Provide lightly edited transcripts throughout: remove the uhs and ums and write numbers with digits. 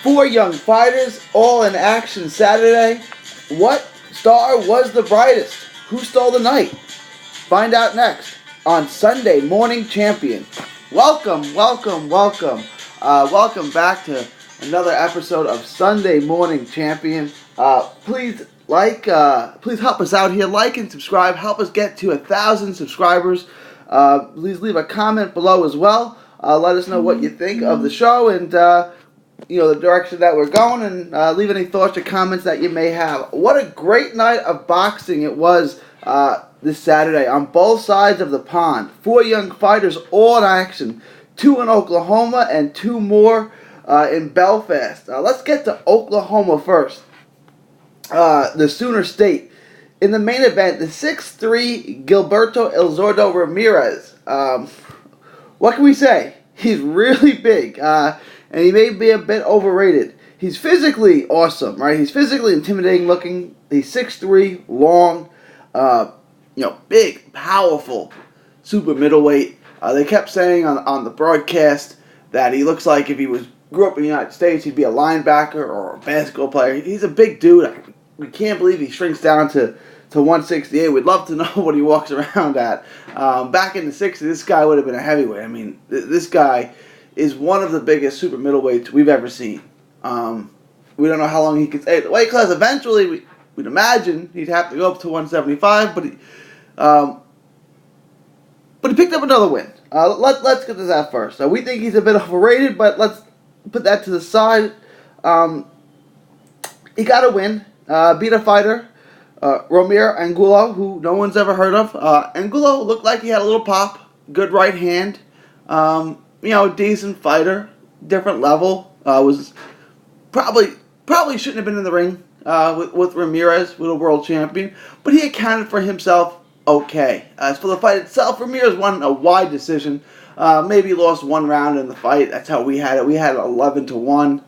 Four young fighters, all in action Saturday. What star was the brightest? Who stole the night? Find out next on Sunday Morning Champion. Welcome. Welcome back to another episode of Sunday Morning Champion. Please help us out here. Like and subscribe. Help us get to 1,000 subscribers. Please leave a comment below as well. Let us know what you think of the show and the direction that we're going, and leave any thoughts or comments that you may have. What a great night of boxing it was this Saturday on both sides of the pond. Four young fighters all in action. 2 in Oklahoma and 2 more in Belfast. Let's get to Oklahoma first. The Sooner State. In the main event, the 6'3" Gilberto Ramirez. What can we say? He's really big, and he may be a bit overrated. He's physically awesome, right? He's physically intimidating looking. He's 6'3", long, big, powerful, super middleweight. They kept saying on the broadcast that he looks like if he grew up in the United States, he'd be a linebacker or a basketball player. He's a big dude. We can't believe he shrinks down to 168. We'd love to know what he walks around at. Back in the 60s, this guy would have been a heavyweight. I mean, this guy is one of the biggest super middleweights we've ever seen. We don't know how long he could stay at the weight class. Eventually, we'd imagine he'd have to go up to 175, but he picked up another win. Let's get to that first. We think he's a bit overrated, but let's put that to the side. He got a win. Beat a fighter, Romero Angulo, who no one's ever heard of. Angulo looked like he had a little pop, good right hand, decent fighter, different level. Was probably shouldn't have been in the ring with Ramirez, with a world champion, but he accounted for himself okay. As for the fight itself, Ramirez won a wide decision. Maybe lost one round in the fight. That's how we had it. We had it 11-1.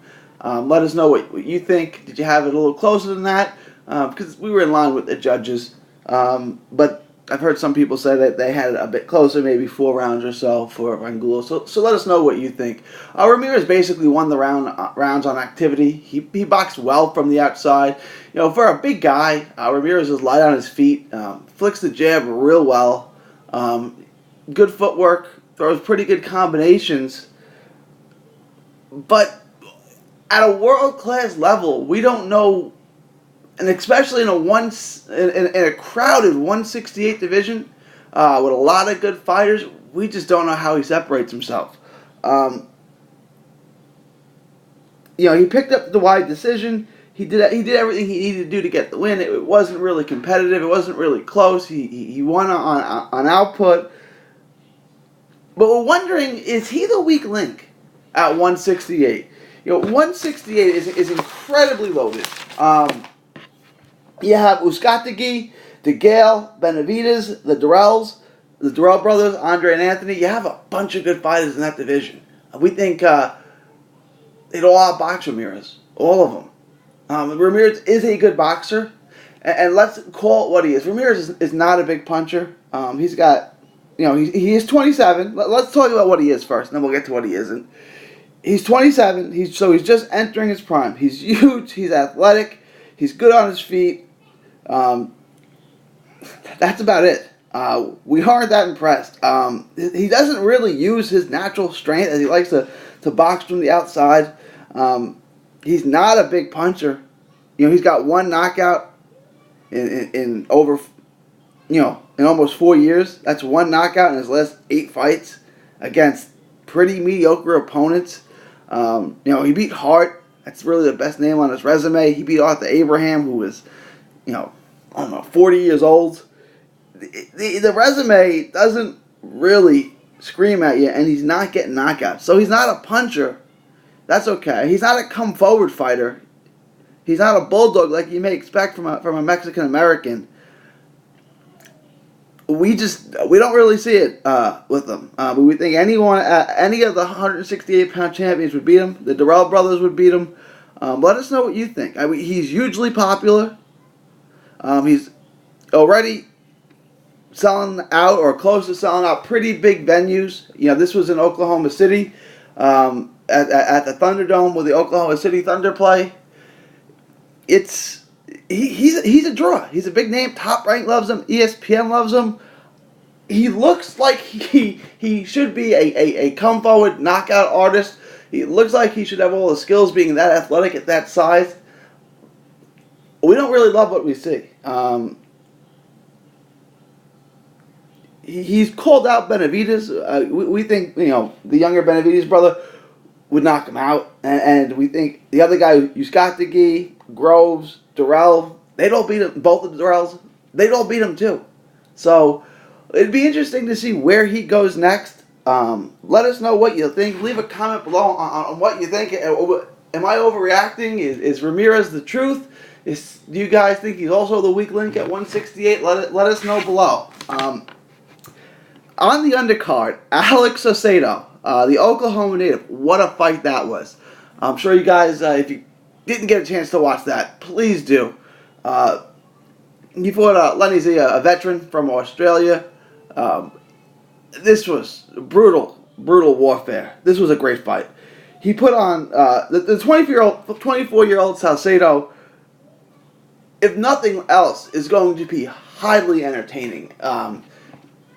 Let us know what you think. Did you have it a little closer than that? Because we were in line with the judges. But I've heard some people say that they had it a bit closer, maybe 4 rounds or so for Angulo. So let us know what you think. Ramirez basically won the rounds on activity. He boxed well from the outside. For a big guy, Ramirez is light on his feet, flicks the jab real well. Good footwork, throws pretty good combinations. But at a world-class level, we don't know, and especially in a crowded 168 division with a lot of good fighters, we just don't know how he separates himself. He picked up the wide decision. He did everything he needed to do to get the win. It wasn't really competitive. It wasn't really close. He won on output. But we're wondering, is he the weak link at 168? 168 is incredibly loaded. You have Uzcategui, DeGale, Benavidez, the Durrell brothers, Andre and Anthony. You have a bunch of good fighters in that division. We think they'd all outbox Ramirez. All of them. Ramirez is a good boxer. And let's call it what he is. Ramirez is not a big puncher. He's got, he is 27. Let's talk about what he is first, and then we'll get to what he isn't. He's 27. He's just entering his prime. He's huge. He's athletic. He's good on his feet. That's about it. We aren't that impressed. He doesn't really use his natural strength as he likes to box from the outside. He's not a big puncher. He's got one knockout in over, in almost 4 years. That's one knockout in his last 8 fights against pretty mediocre opponents. He beat Hart. That's really the best name on his resume. He beat Arthur Abraham, who was, 40 years old. The resume doesn't really scream at you, and he's not getting knockouts. So he's not a puncher. That's okay. He's not a come-forward fighter. He's not a bulldog like you may expect from a Mexican-American. We don't really see it with him. But we think any of the 168-pound champions would beat him. The Durrell brothers would beat him. Let us know what you think. He's hugely popular. He's already selling out or close to selling out pretty big venues. This was in Oklahoma City. at the Thunderdome where the Oklahoma City Thunder play. He's a draw. He's a big name. Top Rank loves him. ESPN loves him. He looks like he should be a come forward knockout artist. He looks like he should have all the skills, being that athletic at that size. We don't really love what we see. He's called out Benavidez. We think the younger Benavidez brother would knock him out, and we think the other guy, Eustategui, Groves, Durrell, they don't beat him. Both of the Durrells, they don't beat him too. So it'd be interesting to see where he goes next. Let us know what you think. Leave a comment below on what you think. Am I overreacting? Is Ramirez the truth? Do you guys think he's also the weak link at 168? Let us know below. On the undercard, Alex Sato, the Oklahoma native. What a fight that was. I'm sure you guys, if you didn't get a chance to watch that, please do. He fought Lenny Z, a veteran from Australia. This was brutal warfare. This was a great fight. He put on the 24-year-old Sal Sato, if nothing else, is going to be highly entertaining.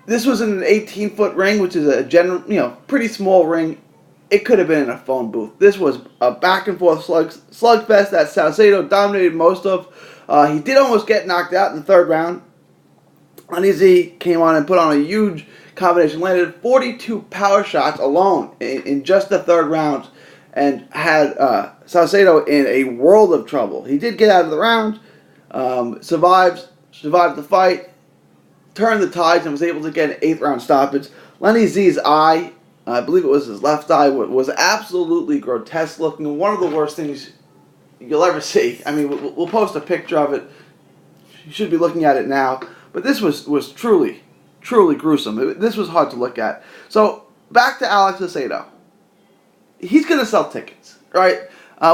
This was in an 18-foot ring, which is a pretty small ring. It could have been in a phone booth. This was a back-and-forth slugfest that Sal Sato dominated most of. He did almost get knocked out in the third round. Lenny Z came on and put on a huge combination, landed 42 power shots alone in just the third round, and had Sal Sato in a world of trouble. He did get out of the round, survived the fight, turned the tides, and was able to get an 8th round stoppage. Lenny Z's eye, I believe it was his left eye, was absolutely grotesque looking. One of the worst things you'll ever see. I mean, we'll post a picture of it. You should be looking at it now. But this was truly gruesome. This was hard to look at. So, back to Alex Sato. He's going to sell tickets, right?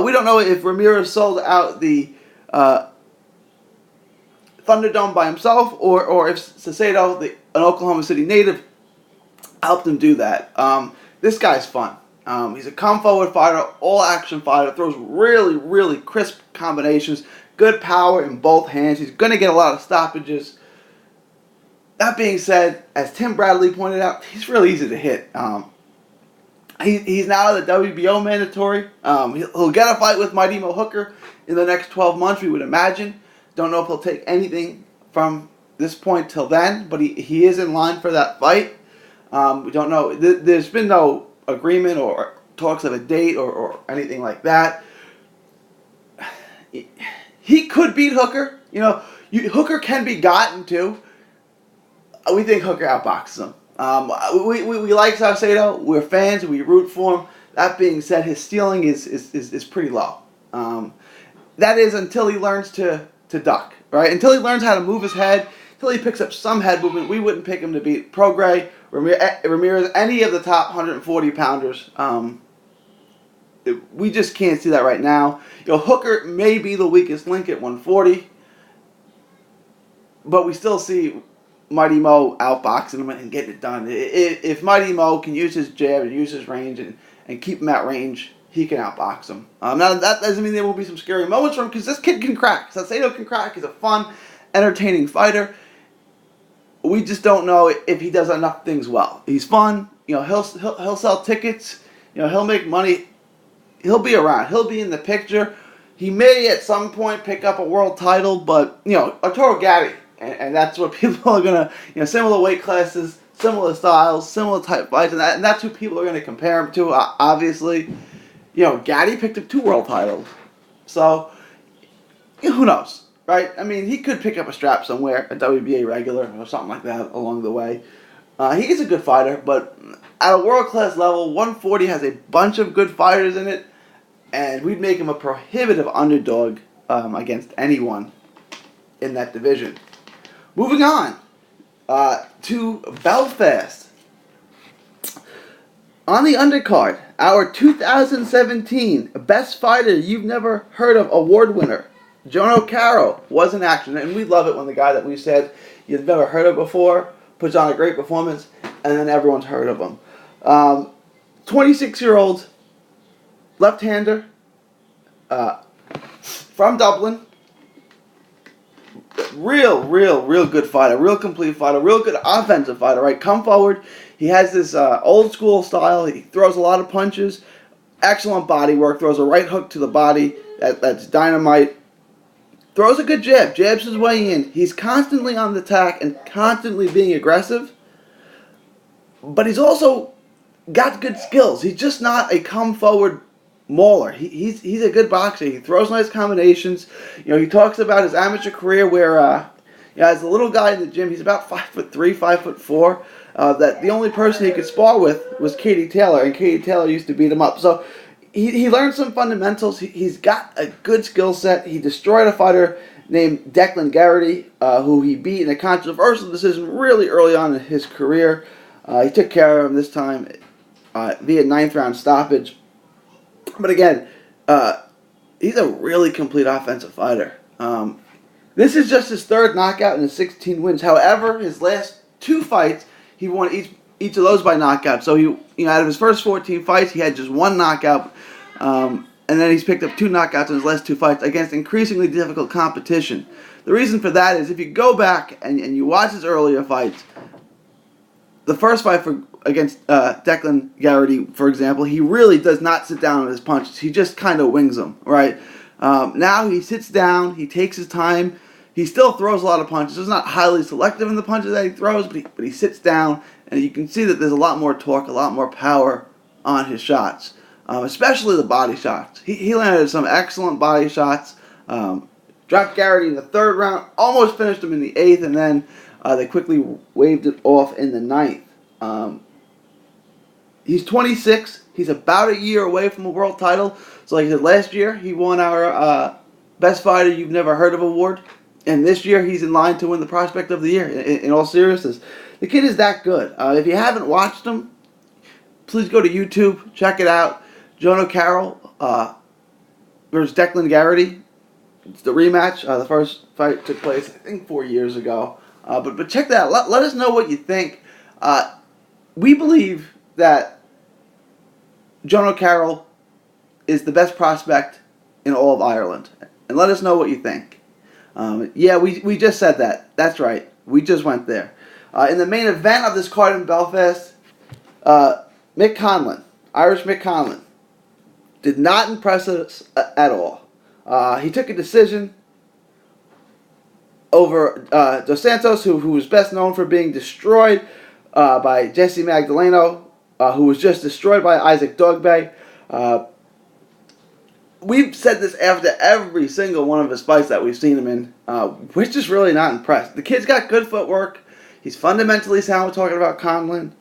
We don't know if Ramirez sold out the Thunderdome by himself, or if Sato, an Oklahoma City native, helped him do that. This guy's fun. He's a come-forward fighter, all-action fighter, throws really crisp combinations, good power in both hands. He's going to get a lot of stoppages. That being said, as Tim Bradley pointed out, he's really easy to hit. He's now the WBO mandatory. He'll get a fight with Mighty Mo Hooker in the next 12 months, we would imagine. Don't know if he'll take anything from this point till then, but he is in line for that fight. We don't know. There's been no agreement or talks of a date or anything like that. He could beat Hooker. Hooker can be gotten to. We think Hooker outboxes him. We like Sal Sato. We're fans. We root for him. That being said, his stealing is pretty low. That is until he learns to duck, right? Until he learns how to move his head, until he picks up some head movement. We wouldn't pick him to beat Prograis, Ramirez, any of the top 140-pounders. We just can't see that right now. Hooker may be the weakest link at 140, but we still see Mighty Mo outboxing him and getting it done. If Mighty Mo can use his jab and use his range and keep him at range, he can outbox him. Now, that doesn't mean there won't be some scary moments for him, because this kid can crack. Sato can crack. He's a fun, entertaining fighter. We just don't know if he does enough things well. He's fun. He'll sell tickets. He'll make money. He'll be around. He'll be in the picture. He may at some point pick up a world title, but Arturo Gatti, and that's what people are gonna similar weight classes, similar styles, similar type fights, and that's who people are gonna compare him to. Obviously, Gatti picked up 2 world titles, so who knows? Right? I mean, he could pick up a strap somewhere, a WBA regular or something like that along the way. He is a good fighter, but at a world-class level, 140 has a bunch of good fighters in it, and we'd make him a prohibitive underdog against anyone in that division. Moving on to Belfast. On the undercard, our 2017 Best Fighter You've Never Heard Of award winner, Jono Karo, was in action, and we love it when the guy that we said you've never heard of before puts on a great performance, and then everyone's heard of him. 26-year-old left-hander from Dublin. Real good fighter, real complete fighter, real good offensive fighter, right? Come forward. He has this old school style. He throws a lot of punches. Excellent body work. Throws a right hook to the body. That's dynamite. Throws a good jab. Jabs his way in. He's constantly on the attack and constantly being aggressive. But he's also got good skills. He's just not a come forward mauler. He's a good boxer. He throws nice combinations. He talks about his amateur career where, as a little guy in the gym, he's about 5'3", 5'4". That the only person he could spar with was Katie Taylor, and Katie Taylor used to beat him up. So he learned some fundamentals. He's got a good skill set. He destroyed a fighter named Declan Garrity, who he beat in a controversial decision really early on in his career. He took care of him this time via 9th round stoppage. But again, he's a really complete offensive fighter. This is just his third knockout in his 16 wins. However, his last 2 fights, he won each of those by knockout. So out of his first 14 fights, he had just 1 knockout, and then he's picked up 2 knockouts in his last 2 fights against increasingly difficult competition. The reason for that is if you go back and you watch his earlier fights, the first fight against Declan Garrity, for example, he really does not sit down on his punches. He just kind of wings them, right? Now he sits down, he takes his time. He still throws a lot of punches. He's not highly selective in the punches that he throws, but he sits down, and you can see that there's a lot more torque, a lot more power on his shots, especially the body shots. He landed some excellent body shots. Dropped Garrity in the 3rd round, almost finished him in the 8th, and then they quickly waved it off in the 9th. He's 26. He's about a year away from a world title. So like I said, last year he won our Best Fighter You've Never Heard of award. And this year he's in line to win the Prospect of the Year. In all seriousness, the kid is that good. If you haven't watched him, please go to YouTube. Check it out. Jono Karo versus Declan Garrity. It's the rematch. The first fight took place, I think, 4 years ago. But check that out. Let us know what you think. We believe that Jono Karo is the best prospect in all of Ireland. And let us know what you think. We just said that. That's right. We just went there. In the main event of this card in Belfast, Mick Conlan, Irish Mick Conlan, did not impress us at all. He took a decision over Dos Santos, who was best known for being destroyed by Jesse Magdaleno, who was just destroyed by Isaac Dogbe. We've said this after every single one of his fights that we've seen him in. We're just really not impressed. The kid's got good footwork. He's fundamentally sound. We're talking about Conlan.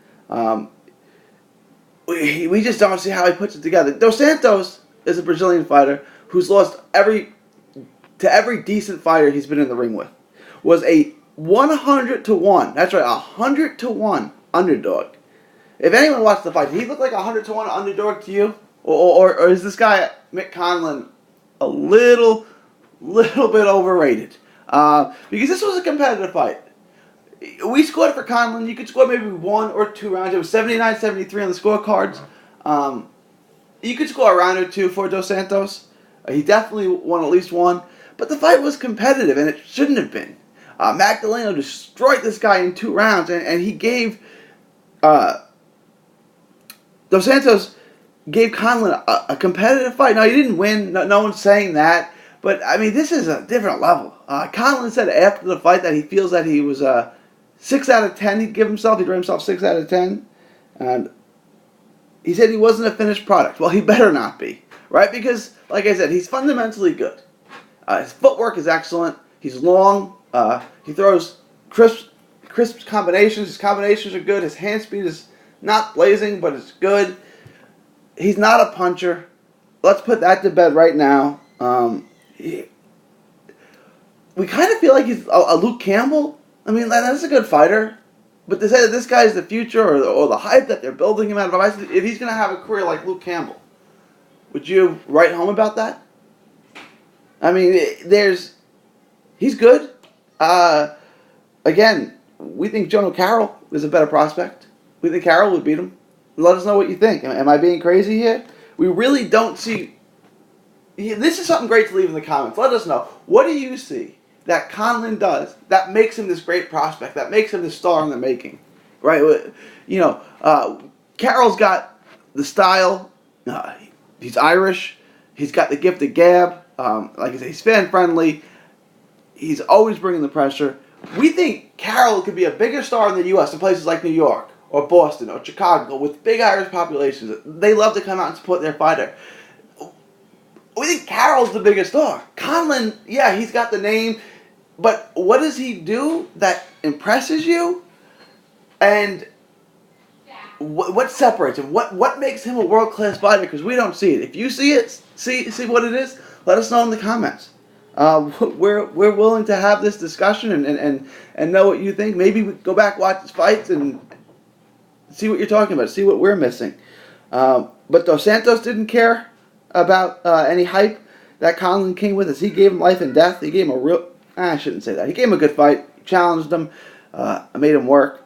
We just don't see how he puts it together. Dos Santos is a Brazilian fighter who's lost every decent fighter he's been in the ring with. Was a 100-1. That's right, 100-1 underdog. If anyone watched the fight, did he look like a 100-1 underdog to you? Or is this guy, Mick Conlan, a little bit overrated? Because this was a competitive fight. We scored for Conlan. You could score maybe 1 or 2 rounds. It was 79-73 on the scorecards. You could score a round or 2 for Dos Santos. He definitely won at least 1. But the fight was competitive, and it shouldn't have been. Magdaleno destroyed this guy in 2 rounds, and he gave... Dos Santos gave Conlan a competitive fight. Now, he didn't win. No one's saying that. But, I mean, this is a different level. Conlan said after the fight that he feels that he was 6 out of 10 he'd give himself. He'd rate himself 6 out of 10. And he said he wasn't a finished product. Well, he better not be. Right? Because, like I said, he's fundamentally good. His footwork is excellent. He's long. He throws crisp combinations. His combinations are good. His hand speed is not blazing, but it's good. He's not a puncher. Let's put that to bed right now. We kind of feel like he's a Luke Campbell. I mean, that's a good fighter. But to say that this guy's the future or the hype that they're building him out of, if he's going to have a career like Luke Campbell, would you write home about that? I mean, he's good. Again, we think Jono Karo is a better prospect. We think Karo would beat him. Let us know what you think. Am I being crazy here? We really don't see. This is something great to leave in the comments. Let us know. What do you see that Conlan does that makes him this great prospect, that makes him the star in the making? Right? Karo's got the style. He's Irish. He's got the gift of gab. Like I said, he's fan friendly. He's always bringing the pressure. We think Karo could be a bigger star in the U.S. in places like New York or Boston or Chicago with big Irish populations. They love to come out and support their fighter. We think Karo's the biggest star. Conlan, yeah, he's got the name, but what does he do that impresses you? And what separates him? What makes him a world-class fighter? Because we don't see it. If you see it, see what it is, let us know in the comments. We're willing to have this discussion and know what you think. Maybe we go back, watch his fights, and see what you're talking about. See what we're missing. But Dos Santos didn't care about any hype that Conlan came with us. He gave him life and death. He gave him a real... I shouldn't say that. He gave him a good fight. Challenged him. Made him work.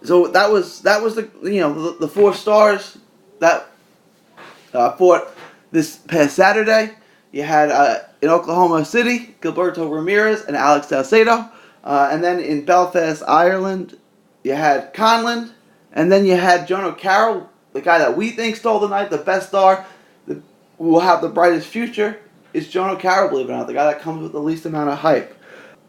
So that was the 4 stars that fought this past Saturday. You had in Oklahoma City, Gilberto Ramirez and Alex Sal Sato. And then in Belfast, Ireland, you had Conlan. And then you had Jono Karo, the guy that we think stole the night, the best star, who will have the brightest future, is Jono Karo, believe it or not, the guy that comes with the least amount of hype.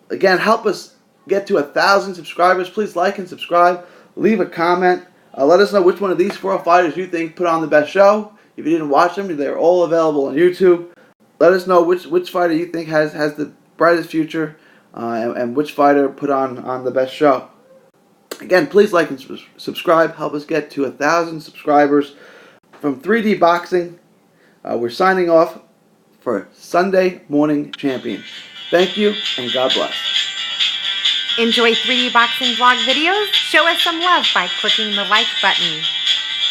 Again, help us get to 1,000 subscribers. Please like and subscribe. Leave a comment. Let us know which one of these 4 fighters you think put on the best show. If you didn't watch them, they're all available on YouTube. Let us know which fighter you think has the brightest future and which fighter put on the best show. Again, please like and subscribe. Help us get to 1,000 subscribers. From 3D Boxing, we're signing off for Sunday Morning Champion. Thank you, and God bless. Enjoy 3D Boxing vlog videos? Show us some love by clicking the like button.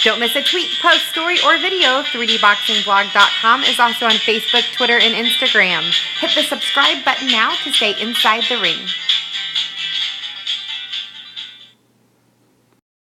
Don't miss a tweet, post, story, or video. 3dboxingvlog.com is also on Facebook, Twitter, and Instagram. Hit the subscribe button now to stay inside the ring.